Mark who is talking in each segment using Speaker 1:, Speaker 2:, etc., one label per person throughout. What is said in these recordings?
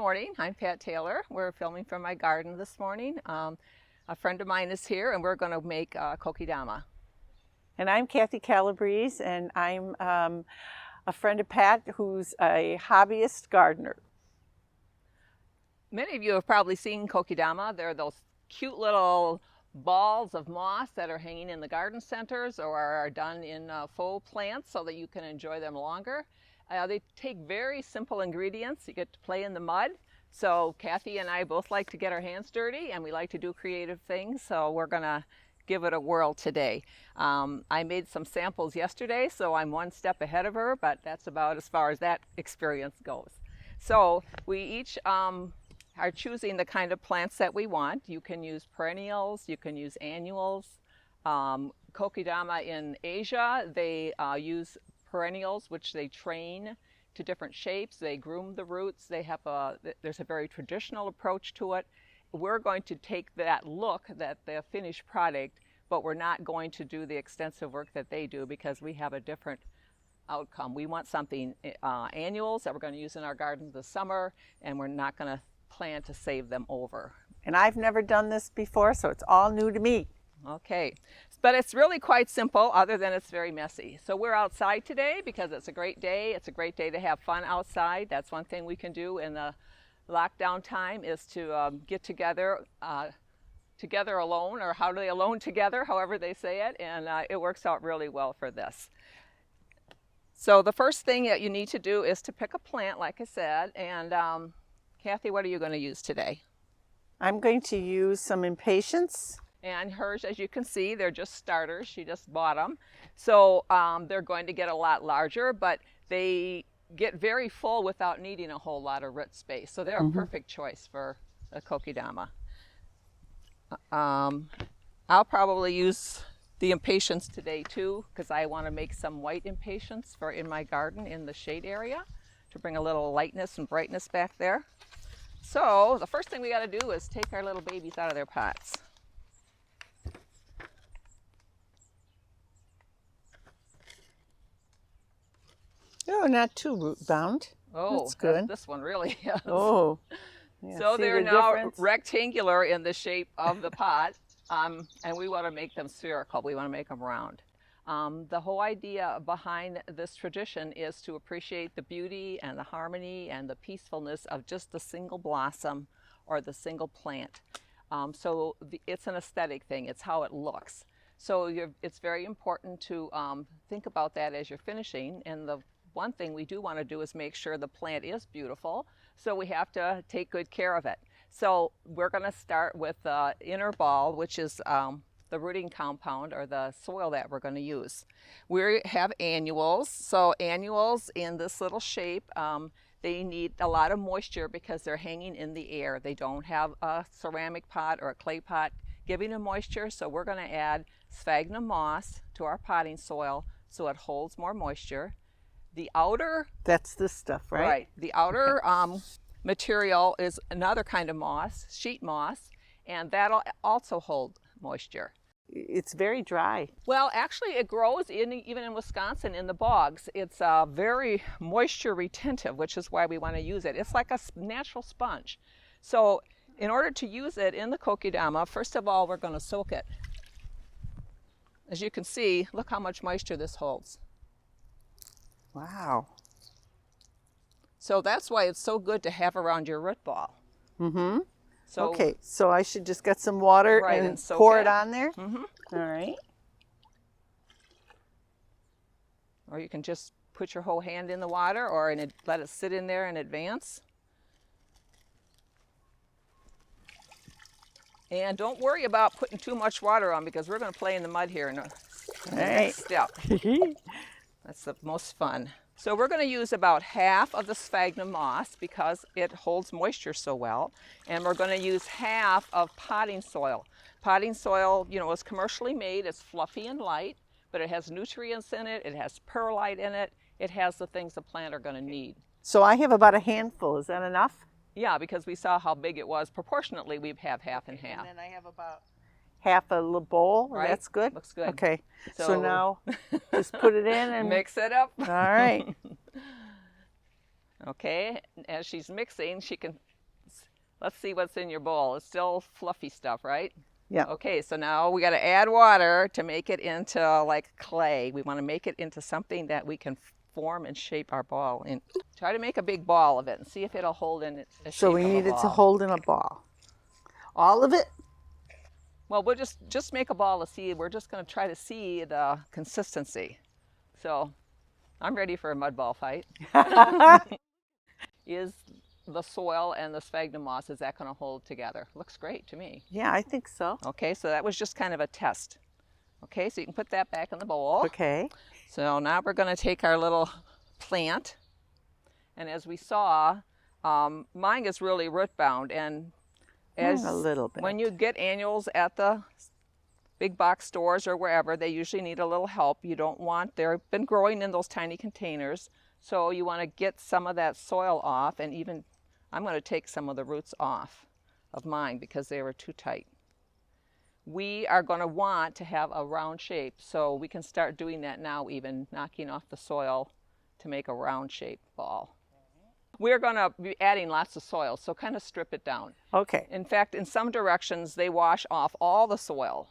Speaker 1: morning. I'm Pat Taylor. We're filming from my garden this morning. A friend of mine is here and we're going to make Kokedama.
Speaker 2: And I'm Kathy Calabrese, and I'm a friend of Pat who's a hobbyist gardener.
Speaker 1: Many of you have probably seen Kokedama. They're those cute little balls of moss that are hanging in the garden centers or are done in faux plants so that you can enjoy them longer. They take very simple ingredients. You get to play in the mud. So Kathy and I both like to get our hands dirty and we like to do creative things. So we're going to give it a whirl today. I made some samples yesterday, so I'm one step ahead of her, but that's about as far as that experience goes. So we each are choosing the kind of plants that we want. You can use perennials, you can use annuals. Kokedama in Asia, they use perennials, which they train to different shapes. They groom the roots. There's a very traditional approach to it. We're going to take that look, the finished product, but we're not going to do the extensive work that they do because we have a different outcome. We want something annuals that we're going to use in our gardens this summer, and we're not going to plan to save them over.
Speaker 2: And I've never done this before, so it's all new to me.
Speaker 1: Okay, but it's really quite simple other than it's very messy. So we're outside today because it's a great day. It's a great day to have fun outside. That's one thing we can do in the lockdown time is to get together alone, or how do they alone together, however they say it, and it works out really well for this. So the first thing that you need to do is to pick a plant, like I said, and Kathy, what are you going to use today?
Speaker 2: I'm going to use some impatiens.
Speaker 1: And hers, as you can see, they're just starters. She just bought them. So they're going to get a lot larger, but they get very full without needing a whole lot of root space. So they're a perfect choice for a Kokedama. I'll probably use the impatiens today too, because I want to make some white impatiens for in my garden in the shade area to bring a little lightness and brightness back there. So the first thing we got to do is take our little babies out of their pots.
Speaker 2: Oh, not too root bound.
Speaker 1: Oh,
Speaker 2: that's good.
Speaker 1: This one really is.
Speaker 2: Oh. Yeah,
Speaker 1: so they're now
Speaker 2: difference?
Speaker 1: Rectangular in the shape of the pot, and we want to make them spherical. We want to make them round. The whole idea behind this tradition is to appreciate the beauty and the harmony and the peacefulness of just the single blossom or the single plant. It's an aesthetic thing. It's how it looks. So it's very important to think about that as you're finishing. And the one thing we do want to do is make sure the plant is beautiful. So we have to take good care of it. So we're going to start with the inner ball, which is the rooting compound or the soil that we're going to use. We have annuals. So annuals in this little shape, they need a lot of moisture because they're hanging in the air. They don't have a ceramic pot or a clay pot giving them moisture. So we're going to add sphagnum moss to our potting soil so it holds more moisture. The outer...
Speaker 2: That's this stuff, right?
Speaker 1: Right. The outer material is another kind of moss, sheet moss, and that'll also hold moisture.
Speaker 2: It's very dry.
Speaker 1: Well, actually it grows even in Wisconsin in the bogs. It's very moisture retentive, which is why we want to use it. It's like a natural sponge. So in order to use it in the Kokedama, first of all, we're going to soak it. As you can see, look how much moisture this holds.
Speaker 2: Wow.
Speaker 1: So that's why it's so good to have around your root ball.
Speaker 2: Mm-hmm.
Speaker 1: So,
Speaker 2: okay, so I should just get some water and pour it on there?
Speaker 1: Mm-hmm.
Speaker 2: All right.
Speaker 1: Or you can just put your whole hand in the water or let it sit in there in advance. And don't worry about putting too much water on because we're going to play in the mud here in the next step. That's the most fun. So we're going to use about half of the sphagnum moss because it holds moisture so well. And we're going to use half of potting soil. Potting soil, you know, is commercially made. It's fluffy and light, but it has nutrients in it. It has perlite in it. It has the things the plant are going to need.
Speaker 2: So I have about a handful. Is that enough?
Speaker 1: Yeah, because we saw how big it was. Proportionately, we have half and half.
Speaker 2: And then I have about half a little bowl.
Speaker 1: Right.
Speaker 2: That's good?
Speaker 1: Looks good.
Speaker 2: Okay. So now just put it in and
Speaker 1: mix it up.
Speaker 2: All right.
Speaker 1: Okay. As she's mixing, she can Let's see what's in your bowl. It's still fluffy stuff, right?
Speaker 2: Yeah.
Speaker 1: Okay, so now we got to add water to make it into like clay. We want to make it into something that we can form and shape our ball in. Try to make a big ball of it and see if it'll hold in the
Speaker 2: So
Speaker 1: shape
Speaker 2: we
Speaker 1: of a
Speaker 2: need it to
Speaker 1: ball.
Speaker 2: hold in a ball. All of it?
Speaker 1: Well, we'll just make a ball to see. We're just going to try to see the consistency. So I'm ready for a mud ball fight. Is the soil and the sphagnum moss, is that going to hold together? Looks great to me.
Speaker 2: Yeah, I think so.
Speaker 1: Okay, so that was just kind of a test. Okay, so you can put that back in the bowl.
Speaker 2: Okay.
Speaker 1: So now we're going to take our little plant, and as we saw, mine is really root bound, and as
Speaker 2: a little bit.
Speaker 1: when you get annuals at the big box stores or wherever, they usually need a little help. You don't want, they've been growing in those tiny containers, so you want to get some of that soil off, and even I'm going to take some of the roots off of mine because they were too tight. We are going to want to have a round shape, so we can start doing that now, even knocking off the soil to make a round shape ball. We're going to be adding lots of soil, so kind of strip it down.
Speaker 2: Okay.
Speaker 1: In fact, in some directions, they wash off all the soil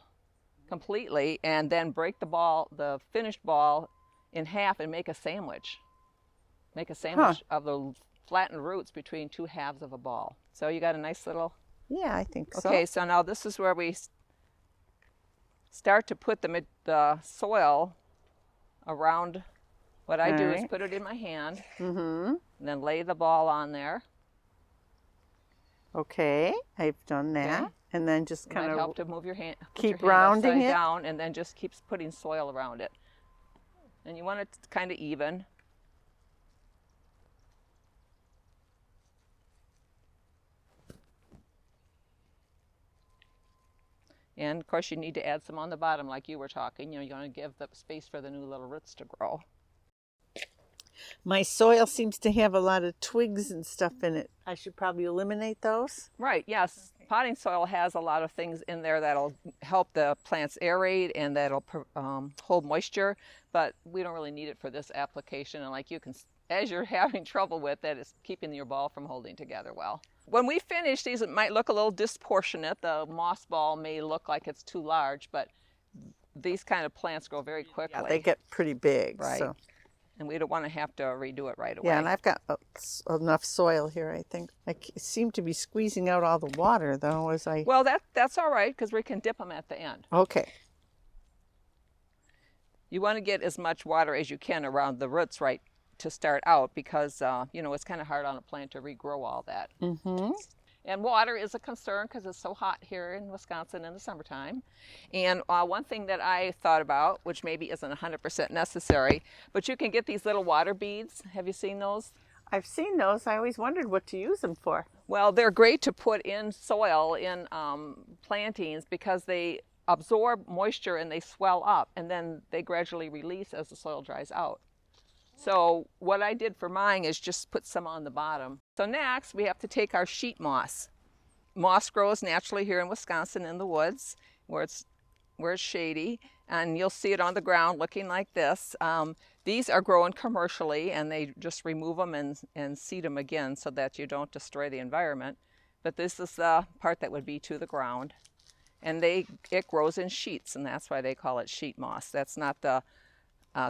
Speaker 1: completely and then break the ball, the finished ball, in half and make a sandwich. Make a sandwich of the flattened roots between two halves of a ball. So you got a nice little...
Speaker 2: Yeah, I think so.
Speaker 1: Okay, so now this is where we start to put the soil around. What I do is put it in my hand and then lay the ball on there.
Speaker 2: Okay, I've done that.
Speaker 1: Okay.
Speaker 2: And then just kind of
Speaker 1: help to move your hand,
Speaker 2: keep rounding it
Speaker 1: down, and then just keeps putting soil around it. And you want it kind of even. And of course you need to add some on the bottom like you were talking. You know, you're going to give the space for the new little roots to grow.
Speaker 2: My soil seems to have a lot of twigs and stuff in it. I should probably eliminate those.
Speaker 1: Right, yes. Potting soil has a lot of things in there that'll help the plants aerate and that'll hold moisture, but we don't really need it for this application. And like you can, as you're having trouble with it, it's keeping your ball from holding together well. When we finish these, it might look a little disproportionate. The moss ball may look like it's too large, but these kind of plants grow very quickly.
Speaker 2: Yeah, they get pretty big.
Speaker 1: Right.
Speaker 2: So.
Speaker 1: And we don't want to have to redo it right away.
Speaker 2: Yeah, and I've got enough soil here, I think. I seem to be squeezing out all the water, though, as I...
Speaker 1: Well, that's all right, because we can dip them at the end.
Speaker 2: Okay.
Speaker 1: You want to get as much water as you can around the roots right to start out, because, you know, it's kind of hard on a plant to regrow all that.
Speaker 2: Mm-hmm.
Speaker 1: And water is a concern because it's so hot here in Wisconsin in the summertime. And one thing that I thought about, which maybe isn't 100% necessary, but you can get these little water beads. Have you seen those?
Speaker 2: I've seen those. I always wondered what to use them for.
Speaker 1: Well, they're great to put in soil in plantings because they absorb moisture and they swell up, and then they gradually release as the soil dries out. So what I did for mine is just put some on the bottom. So next we have to take our sheet moss. Moss grows naturally here in Wisconsin in the woods where it's shady, and you'll see it on the ground looking like this. These are grown commercially, and they just remove them and seed them again so that you don't destroy the environment. But this is the part that would be to the ground, and it grows in sheets, and that's why they call it sheet moss. That's not the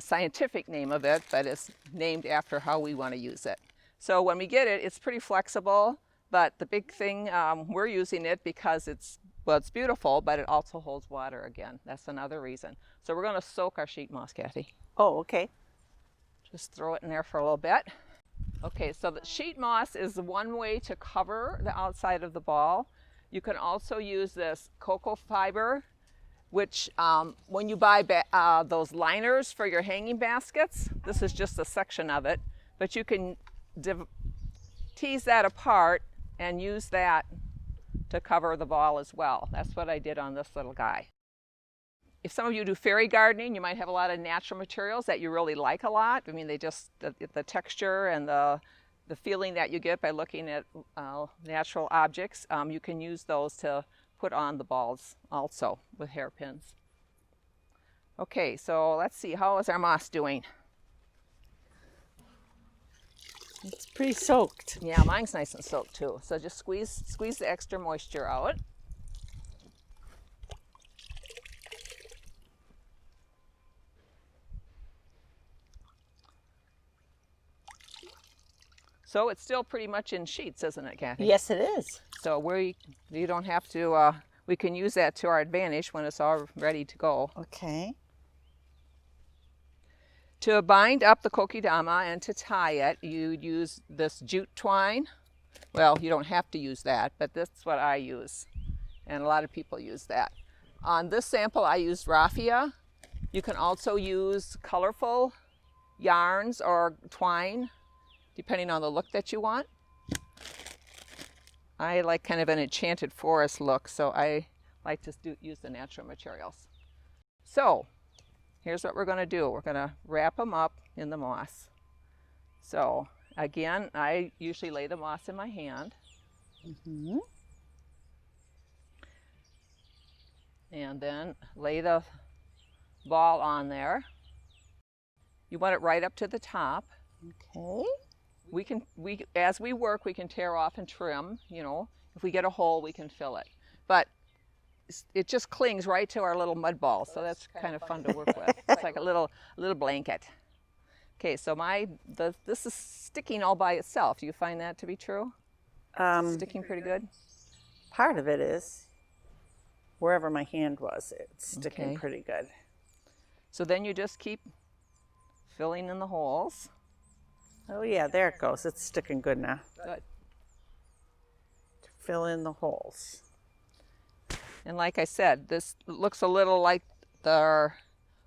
Speaker 1: scientific name of it, but it's named after how we want to use it. So when we get it, it's pretty flexible, but the big thing, we're using it because it's beautiful, but it also holds water again. That's another reason. So we're going to soak our sheet moss, Kathy.
Speaker 2: Oh, okay.
Speaker 1: Just throw it in there for a little bit. Okay, so the sheet moss is one way to cover the outside of the ball. You can also use this cocoa fiber, which when you buy those liners for your hanging baskets, this is just a section of it, but you can tease that apart and use that to cover the ball as well. That's what I did on this little guy. If some of you do fairy gardening, you might have a lot of natural materials that you really like a lot. I mean, the texture and the feeling that you get by looking at natural objects, you can use those to put on the balls also with hairpins. Okay, so let's see, how is our moss doing?
Speaker 2: It's pretty soaked.
Speaker 1: Yeah, mine's nice and soaked too. So just squeeze the extra moisture out. So it's still pretty much in sheets, isn't it, Kathy?
Speaker 2: Yes, it is.
Speaker 1: So you don't have to, we can use that to our advantage when it's all ready to go.
Speaker 2: Okay.
Speaker 1: To bind up the Kokedama and to tie it, you'd use this jute twine. Well, you don't have to use that, but that's what I use. And a lot of people use that. On this sample, I used raffia. You can also use colorful yarns or twine, depending on the look that you want. I like kind of an enchanted forest look, so I like to use the natural materials. So here's what we're going to do. We're going to wrap them up in the moss. So again, I usually lay the moss in my hand.
Speaker 2: Mm-hmm.
Speaker 1: And then lay the ball on there. You want it right up to the top.
Speaker 2: Okay.
Speaker 1: As we work, we can tear off and trim, you know. If we get a hole, we can fill it. But it just clings right to our little mud ball, so that's kind of fun to work with. It's like a little blanket. Okay, so this is sticking all by itself. Do you find that to be true? Sticking pretty good?
Speaker 2: Part of it is. Wherever my hand was, it's sticking
Speaker 1: Okay.
Speaker 2: pretty good.
Speaker 1: So then you just keep filling in the holes.
Speaker 2: Oh yeah, there it goes. It's sticking good now.
Speaker 1: Good.
Speaker 2: Fill in the holes.
Speaker 1: And like I said, this looks a little like the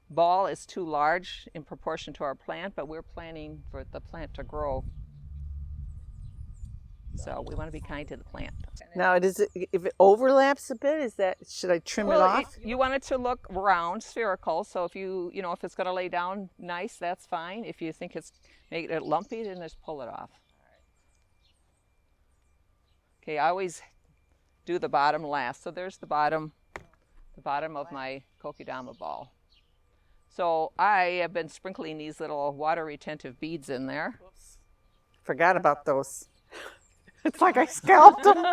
Speaker 1: ball is too large in proportion to our plant, but we're planning for the plant to grow. So we want to be kind to the plant.
Speaker 2: Now, if it overlaps a bit, should I trim it off?
Speaker 1: You want it to look round, spherical. So if if it's going to lay down nice, that's fine. If you think it's making it lumpy, then just pull it off. Okay, I always do the bottom last. So there's the bottom of my Kokedama ball. So I have been sprinkling these little water retentive beads in there.
Speaker 2: Forgot about those. It's like I scalped them.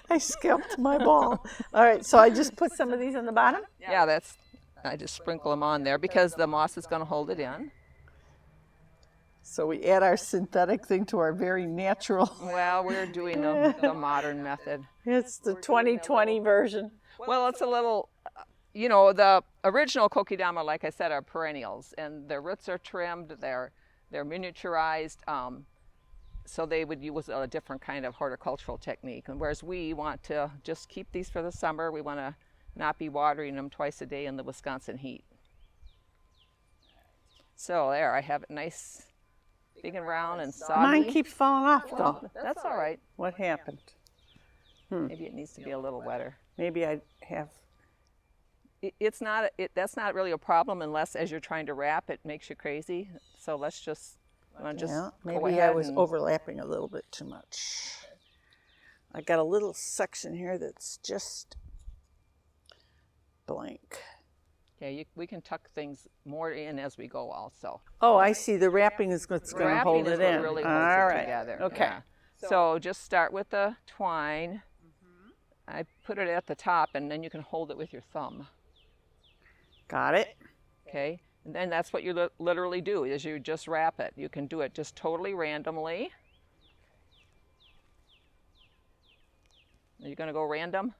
Speaker 2: I scalped my ball. All right, so I just put some of these on the bottom?
Speaker 1: Yeah, I just sprinkle them on there because the moss is going to hold it in.
Speaker 2: So we add our synthetic thing to our very natural.
Speaker 1: Well, we're doing the modern method.
Speaker 2: It's the 2020 version.
Speaker 1: Well, it's a little, the original Kokedama, like I said, are perennials, and their roots are trimmed, they're miniaturized, so they would use a different kind of horticultural technique. And whereas we want to just keep these for the summer, we want to not be watering them twice a day in the Wisconsin heat. So there, I have it nice, big and round and soggy.
Speaker 2: Mine keeps falling off though.
Speaker 1: Well, that's all right.
Speaker 2: What happened?
Speaker 1: Maybe it needs to be a little wetter.
Speaker 2: Maybe I have.
Speaker 1: That's not really a problem unless, as you're trying to wrap, it makes you crazy. So let's just go
Speaker 2: Maybe
Speaker 1: ahead
Speaker 2: I was
Speaker 1: and
Speaker 2: overlapping a little bit too much. I got a little section here that's just blank.
Speaker 1: Okay, we can tuck things more in as we go also.
Speaker 2: Oh, I see. The wrapping is what's going to hold it in.
Speaker 1: Really holds
Speaker 2: All
Speaker 1: it
Speaker 2: right.
Speaker 1: together.
Speaker 2: Okay.
Speaker 1: Yeah. So just start with the twine. I put it at the top, and then you can hold it with your thumb.
Speaker 2: Got it.
Speaker 1: Okay, and then that's what you literally do, is you just wrap it. You can do it just totally randomly. Are you going to go random?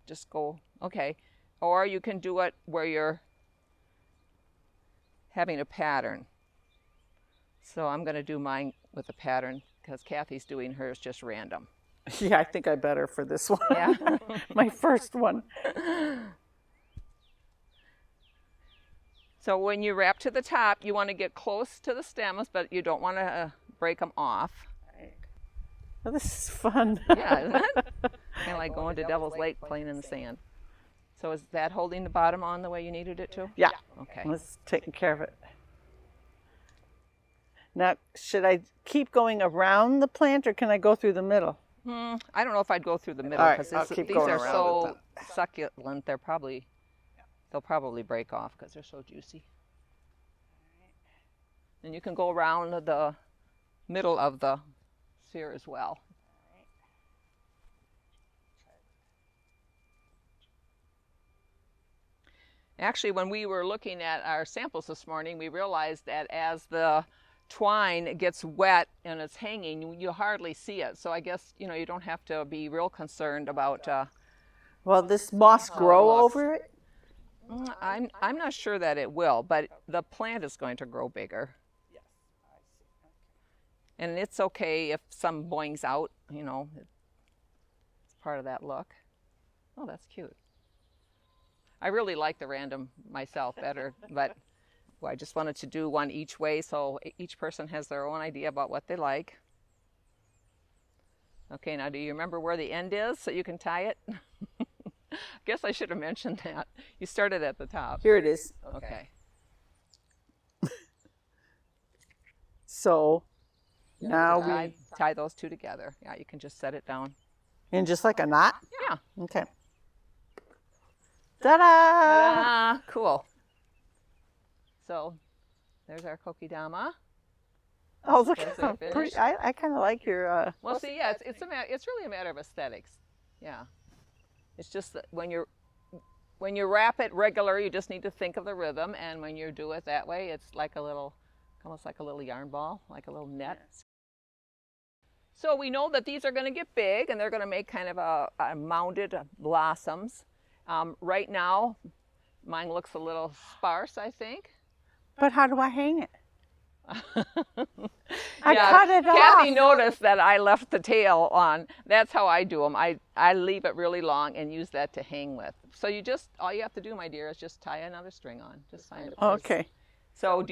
Speaker 1: Just go, okay. Or you can do it where you're having a pattern. So I'm going to do mine with a pattern because Kathy's doing hers just random.
Speaker 2: Yeah, I think I better for this one.
Speaker 1: Yeah.
Speaker 2: My first one.
Speaker 1: So when you wrap to the top, you want to get close to the stems, but you don't want to break them off.
Speaker 2: Oh, this is fun.
Speaker 1: Yeah, isn't it? Kind of like going to Devil's Lake playing in the sand. So is that holding the bottom on the way you needed it to?
Speaker 2: Yeah.
Speaker 1: Okay.
Speaker 2: Let's take care of it. Now, should I keep going around the plant or can I go through the middle?
Speaker 1: I don't know if I'd go through the middle
Speaker 2: All right,
Speaker 1: because
Speaker 2: I'll keep
Speaker 1: these
Speaker 2: going
Speaker 1: are
Speaker 2: around
Speaker 1: so
Speaker 2: it
Speaker 1: succulent. They'll probably break off because they're so juicy. And you can go around the middle of the sphere as well. Actually, when we were looking at our samples this morning, we realized that as the twine gets wet and it's hanging, you hardly see it. So I guess, you know, you don't have to be real concerned about
Speaker 2: Will this moss grow
Speaker 1: looks.
Speaker 2: over it?
Speaker 1: I'm not sure that it will, but the plant is going to grow bigger.
Speaker 2: Yes, I see. Okay.
Speaker 1: And it's okay if some boings out, you know, it's part of that look. Oh, that's cute. I really like the random myself better, but well, I just wanted to do one each way so each person has their own idea about what they like. Okay, now do you remember where the end is so you can tie it? I guess I should have mentioned that. You started at the top.
Speaker 2: Here it is.
Speaker 1: Okay.
Speaker 2: So now we
Speaker 1: tie those two together. Yeah, you can just set it down.
Speaker 2: and just like a knot.
Speaker 1: Yeah.
Speaker 2: Okay. Ta-da!
Speaker 1: Ah, cool. So there's our Kokedama.
Speaker 2: Oh, look
Speaker 1: That's
Speaker 2: how
Speaker 1: it
Speaker 2: pretty.
Speaker 1: finished.
Speaker 2: I kind of like your.
Speaker 1: Well, see, yeah, it's really a matter of aesthetics. Yeah. It's just that when you wrap it regular, you just need to think of the rhythm, and when you do it that way, it's like a little, almost like a little yarn ball, like a little net. So we know that these are going to get big, and they're going to make kind of a mounded blossoms. Right now, mine looks a little sparse, I think.
Speaker 2: But how do I hang it?
Speaker 1: I
Speaker 2: cut it
Speaker 1: Kathy
Speaker 2: off.
Speaker 1: noticed that I left the tail on. That's how I do them. I leave it really long and use that to hang with. So all you have to do, my dear, is just tie another string on. Just find it.
Speaker 2: Okay.
Speaker 1: So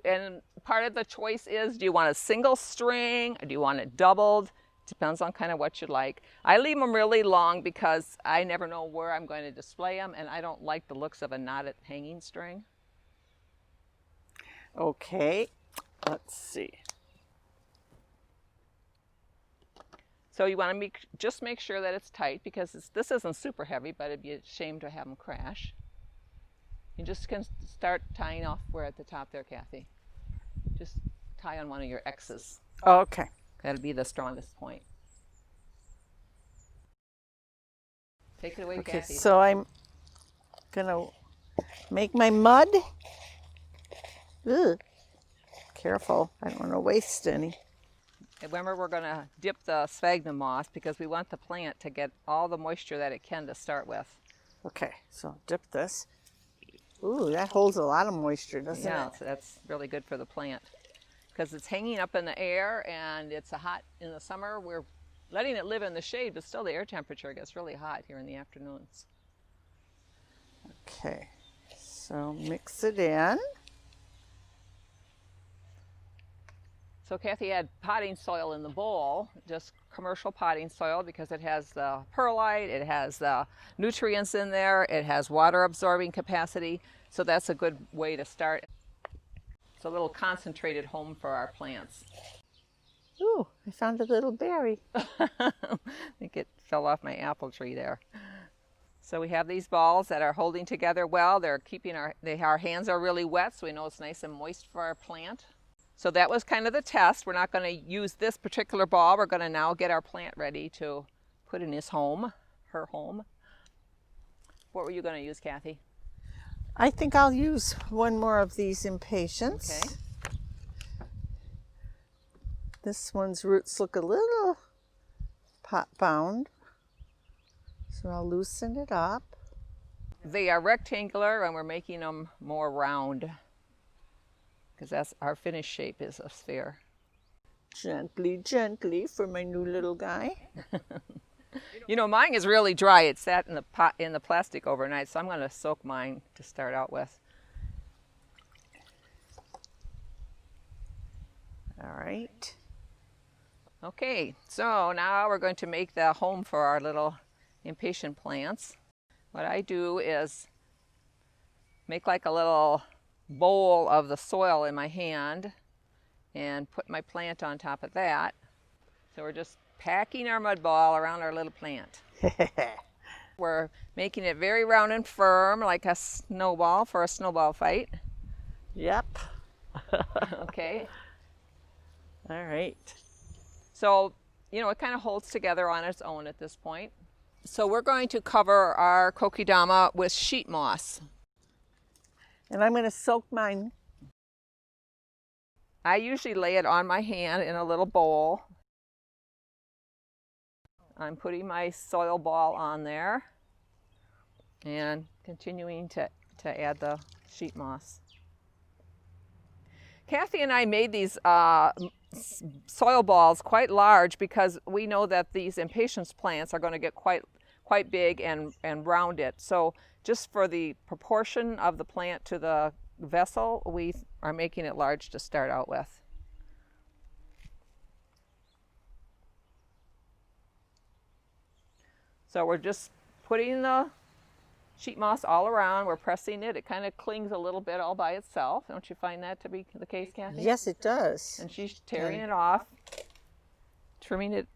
Speaker 1: and part of the choice is, do you want a single string? Or do you want it doubled? Depends on kind of what you like. I leave them really long because I never know where I'm going to display them, and I don't like the looks of a knotted hanging string.
Speaker 2: Okay. Let's see.
Speaker 1: So you want to just make sure that it's tight, because this isn't super heavy, but it'd be a shame to have them crash. You just can start tying off where at the top there, Kathy. Just tie on one of your X's.
Speaker 2: Okay.
Speaker 1: That'll be the strongest point. Take it away,
Speaker 2: Okay.
Speaker 1: Kathy.
Speaker 2: So I'm gonna make my mud. Ugh. Careful. I don't want to waste any.
Speaker 1: Remember, we're going to dip the sphagnum moss because we want the plant to get all the moisture that it can to start with.
Speaker 2: Okay. So dip this. Ooh, that holds a lot of moisture, doesn't
Speaker 1: Yeah,
Speaker 2: it?
Speaker 1: so that's really good for the plant because it's hanging up in the air, and it's hot in the summer. We're letting it live in the shade, but still the air temperature gets really hot here in the afternoons.
Speaker 2: Okay. So mix it in.
Speaker 1: So Kathy had potting soil in the bowl, just commercial potting soil, because it has the perlite, it has the nutrients in there, it has water absorbing capacity. So that's a good way to start. It's a little concentrated home for our plants.
Speaker 2: Ooh, I found a little berry.
Speaker 1: I think it fell off my apple tree there. So we have these balls that are holding together well. They're keeping our hands are really wet, so we know it's nice and moist for our plant. So that was kind of the test. We're not going to use this particular ball. We're going to now get our plant ready to put in his home, her home. What were you going to use, Kathy?
Speaker 2: I think I'll use one more of these impatiens.
Speaker 1: Okay.
Speaker 2: This one's roots look a little pot bound, so I'll loosen it up.
Speaker 1: They are rectangular, and we're making them more round, because that's our finished shape is a sphere.
Speaker 2: Gently, gently for my new little guy.
Speaker 1: You know, mine is really dry. It sat in the pot in the plastic overnight, so I'm going to soak mine to start out with.
Speaker 2: All right.
Speaker 1: Okay, so now we're going to make the home for our little impatient plants. What I do is make like a little bowl of the soil in my hand and put my plant on top of that. So we're just packing our mud ball around our little plant. We're making it very round and firm, like a snowball for a snowball fight.
Speaker 2: Yep.
Speaker 1: Okay.
Speaker 2: All right.
Speaker 1: So, it kind of holds together on its own at this point. So we're going to cover our Kokedama with sheet moss.
Speaker 2: And I'm going to soak mine.
Speaker 1: I usually lay it on my hand in a little bowl. I'm putting my soil ball on there and continuing to add the sheet moss. Kathy and I made these soil balls quite large because we know that these impatiens plants are going to get quite big and rounded. So just for the proportion of the plant to the vessel, we are making it large to start out with. So we're just putting the sheet moss all around. We're pressing it. It kind of clings a little bit all by itself. Don't you find that to be the case, Kathy?
Speaker 2: Yes, it does.
Speaker 1: And she's tearing it off, trimming it,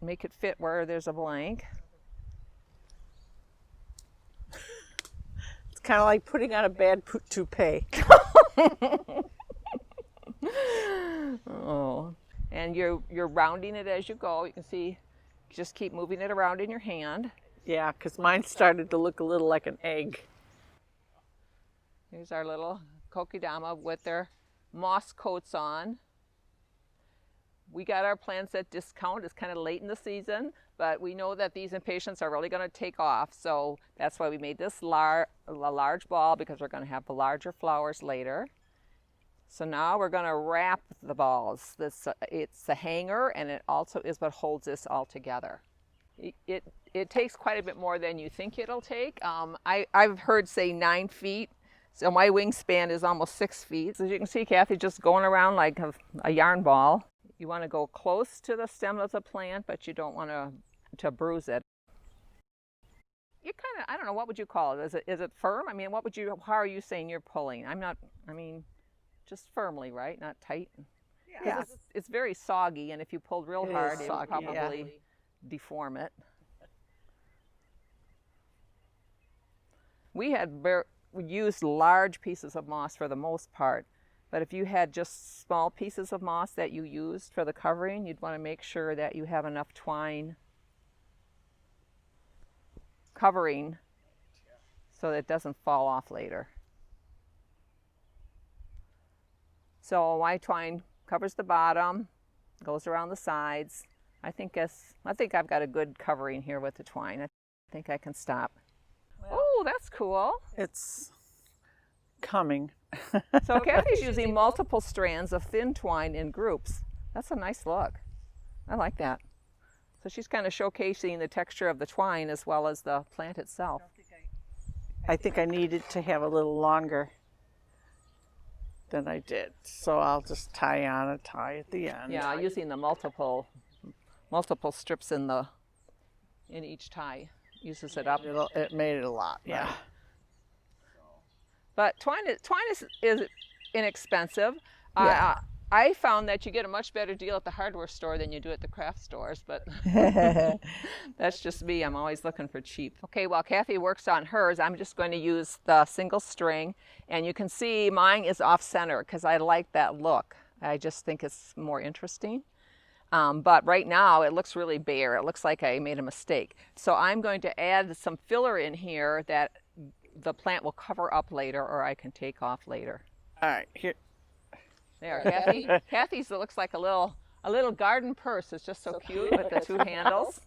Speaker 1: make it fit where there's a blank.
Speaker 2: It's kind of like putting on a bad toupee.
Speaker 1: Oh, and you're rounding it as you go. You can see, just keep moving it around in your hand.
Speaker 2: Yeah, because mine started to look a little like an egg.
Speaker 1: Here's our little Kokedama with their moss coats on. We got our plants at discount. It's kind of late in the season, but we know that these impatiens are really going to take off. So that's why we made this a large ball, because we're going to have the larger flowers later. So now we're going to wrap the balls. It's a hanger, and it also is what holds this all together. It takes quite a bit more than you think it'll take. I've heard say 9 feet. So my wingspan is almost 6 feet. So as you can see, Kathy, just going around like a yarn ball. You want to go close to the stem of the plant, but you don't want to bruise it. You kind of, I don't know, what would you call it? Is it firm? I mean, how are you saying you're pulling? Just firmly, right? Not tight?
Speaker 2: Yeah.
Speaker 1: It's very soggy, and if you pulled real hard, it would probably
Speaker 2: yeah.
Speaker 1: deform it. We used large pieces of moss for the most part, but if you had just small pieces of moss that you used for the covering, you'd want to make sure that you have enough twine covering so that it doesn't fall off later. So my twine covers the bottom, goes around the sides. I think I've got a good covering here with the twine. I think I can stop. Oh, that's cool.
Speaker 2: It's coming.
Speaker 1: So Kathy's using multiple strands of thin twine in groups. That's a nice look. I like that. So she's kind of showcasing the texture of the twine as well as the plant itself.
Speaker 2: I think I needed to have a little longer than I did. So I'll just tie on a tie at the end.
Speaker 1: Yeah, using the multiple strips in each tie uses it up.
Speaker 2: It made it a lot, yeah.
Speaker 1: Right. But twine is inexpensive.
Speaker 2: Yeah.
Speaker 1: I found that you get a much better deal at the hardware store than you do at the craft stores, but that's just me. I'm always looking for cheap. Okay, while Kathy works on hers, I'm just going to use the single string, and you can see mine is off center because I like that look. I just think it's more interesting. But right now it looks really bare. It looks like I made a mistake. So I'm going to add some filler in here that the plant will cover up later, or I can take off later.
Speaker 2: All right, here.
Speaker 1: There, Kathy. Kathy's looks like a little garden purse. It's just so cute with the 2 handles.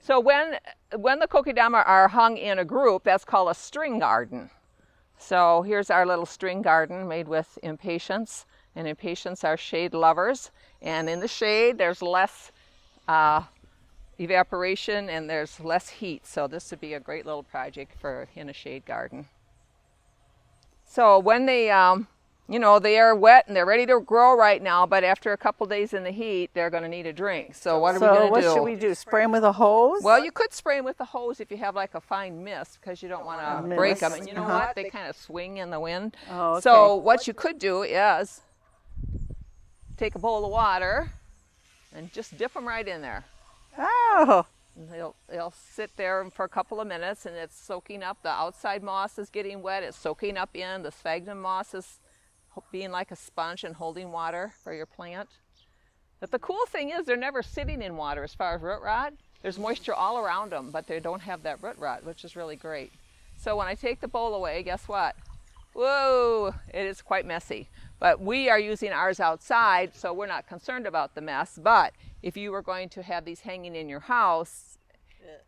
Speaker 1: So when the Kokedama are hung in a group, that's called a string garden. So here's our little string garden made with impatiens, and impatiens are shade lovers. And in the shade, there's less evaporation and there's less heat. So this would be a great little project in a shade garden. So when they they are wet and they're ready to grow right now, but after a couple days in the heat, they're going to need a drink. So what are we going to do?
Speaker 2: So what should we do? Spray them with a hose?
Speaker 1: Well, you could spray them with a hose if you have like a fine mist, because you don't want to break them. And you know what? They kind of swing in the wind.
Speaker 2: Oh, okay.
Speaker 1: So what you could do is take a bowl of water and just dip them right in there.
Speaker 2: Oh.
Speaker 1: And they'll sit there for a couple of minutes, and it's soaking up. The outside moss is getting wet. It's soaking up in. The sphagnum moss is being like a sponge and holding water for your plant. But the cool thing is they're never sitting in water as far as root rot. There's moisture all around them, but they don't have that root rot, which is really great. So when I take the bowl away, guess what? Whoa, it is quite messy. But we are using ours outside, so we're not concerned about the mess. But if you were going to have these hanging in your house,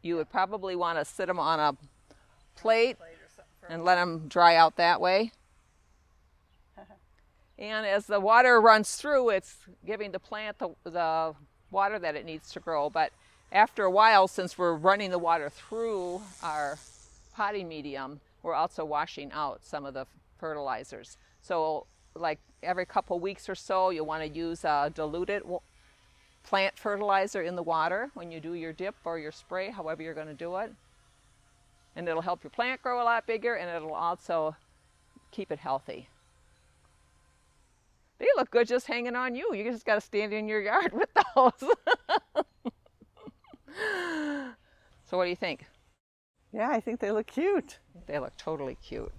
Speaker 1: you would probably want to sit them on a plate and let them dry out that way. And as the water runs through, it's giving the plant the water that it needs to grow. But after a while, since we're running the water through our potting medium, we're also washing out some of the fertilizers. So like every couple weeks or so, you want to use a diluted plant fertilizer in the water when you do your dip or your spray, however you're going to do it. And it'll help your plant grow a lot bigger, and it'll also keep it healthy. They look good just hanging on you. You just got to stand in your yard with those. So what do you think?
Speaker 2: Yeah, I think they look cute.
Speaker 1: They look totally cute.